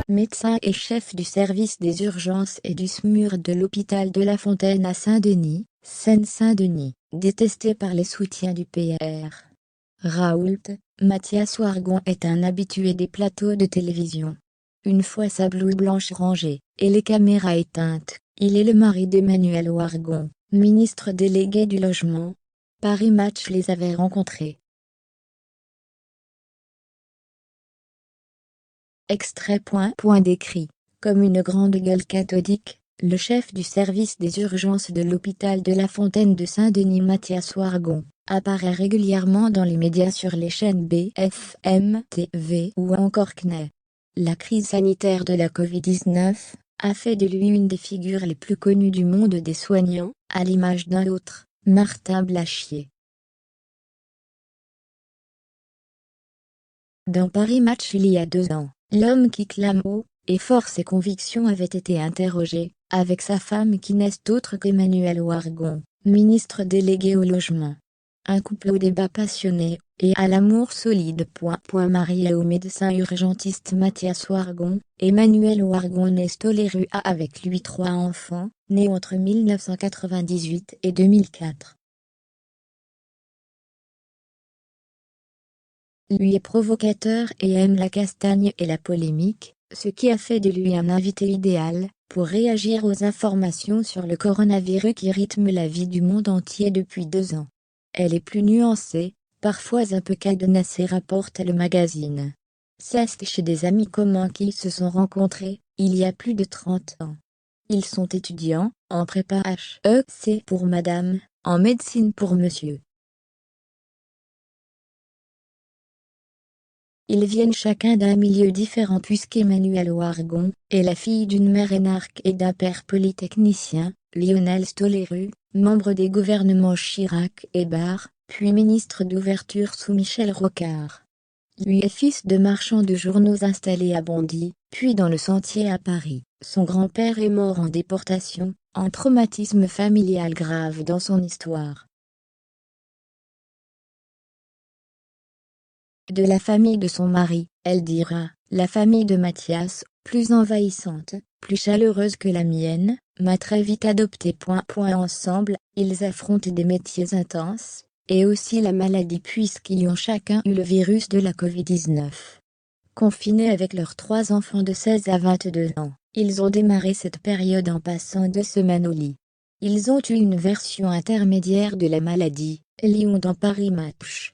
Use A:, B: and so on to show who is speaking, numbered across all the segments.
A: médecin et chef du service des urgences et du SMUR de l'hôpital de La Fontaine à Saint-Denis, Seine-Saint-Denis, détesté par les soutiens du PR. Raoult, Mathias Wargon est un habitué des plateaux de télévision. Une fois sa blouse blanche rangée, et les caméras éteintes, il est le mari d'Emmanuelle Wargon, ministre délégué du Logement. Paris Match les avait rencontrés. Extrait. Décrit comme une grande gueule cathodique, le chef du service des urgences de l'hôpital de La Fontaine de Saint-Denis, Mathias Wargon, apparaît régulièrement dans les médias sur les chaînes BFM TV ou encore CNeT. La crise sanitaire de la Covid-19 a fait de lui une des figures les plus connues du monde des soignants, à l'image d'un autre, Martin Blachier. Dans Paris Match il y a 2 ans, l'homme qui clame haut et fort ses convictions avait été interrogé, avec sa femme qui n'est autre qu'Emmanuelle Wargon, ministre déléguée au logement. Un couple au débat passionné, et à l'amour solide. Marié au médecin urgentiste Mathias Wargon, Emmanuelle Wargon naît Stoléru a avec lui 3 enfants, nés entre 1998 et 2004. Lui est provocateur et aime la castagne et la polémique, ce qui a fait de lui un invité idéal pour réagir aux informations sur le coronavirus qui rythment la vie du monde entier depuis 2 ans. Elle est plus nuancée, parfois un peu cadenassée, rapporte le magazine. C'est chez des amis communs qu'ils se sont rencontrés, il y a plus de 30 ans. Ils sont étudiants, en prépa HEC pour madame, en médecine pour monsieur. Ils viennent chacun d'un milieu différent puisqu'Emmanuelle Wargon est la fille d'une mère énarque et d'un père polytechnicien, Lionel Stoléru, membre des gouvernements Chirac et Barre, puis ministre d'ouverture sous Michel Rocard. Lui est fils de marchand de journaux installé à Bondy, puis dans le Sentier à Paris. Son grand-père est mort en déportation, un traumatisme familial grave dans son histoire. De la famille de son mari, elle dira, la famille de Mathias, plus envahissante, plus chaleureuse que la mienne, m'a très vite adopté. Ensemble, ils affrontent des métiers intenses, et aussi la maladie puisqu'ils ont chacun eu le virus de la Covid-19. Confinés avec leurs 3 enfants de 16 à 22 ans, ils ont démarré cette période en passant 2 semaines au lit. Ils ont eu une version intermédiaire de la maladie, Lyon dans Paris Match.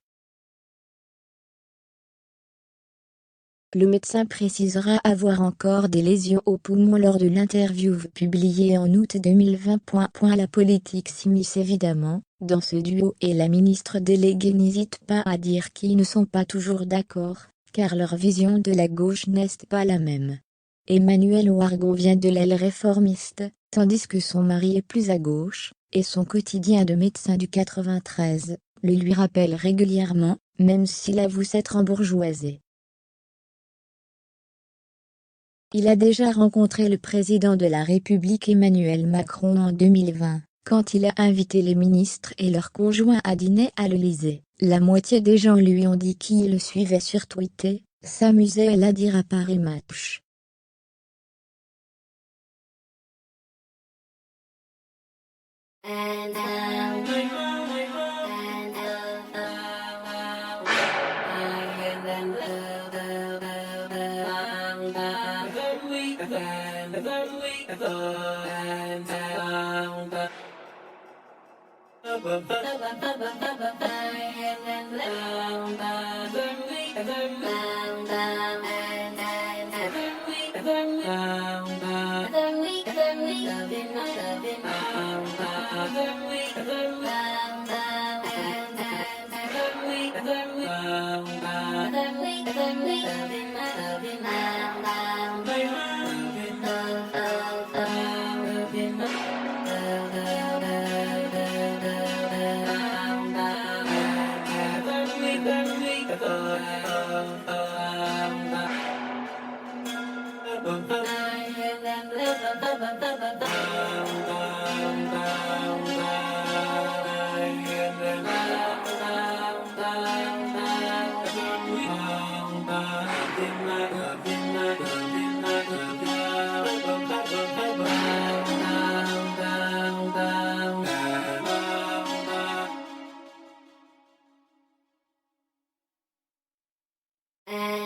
A: Le médecin précisera avoir encore des lésions aux poumons lors de l'interview publiée en août 2020. La politique s'immisce évidemment dans ce duo et la ministre déléguée n'hésite pas à dire qu'ils ne sont pas toujours d'accord, car leur vision de la gauche n'est pas la même. Emmanuelle Wargon vient de l'aile réformiste, tandis que son mari est plus à gauche, et son quotidien de médecin du 93 le lui rappelle régulièrement, même s'il avoue s'être embourgeoisé. Il a déjà rencontré le président de la République Emmanuel Macron en 2020, quand il a invité les ministres et leurs conjoints à dîner à l'Élysée. La moitié des gens lui ont dit qu'ils le suivaient sur Twitter, s'amusait à dire à Paris Match.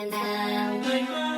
B: and down.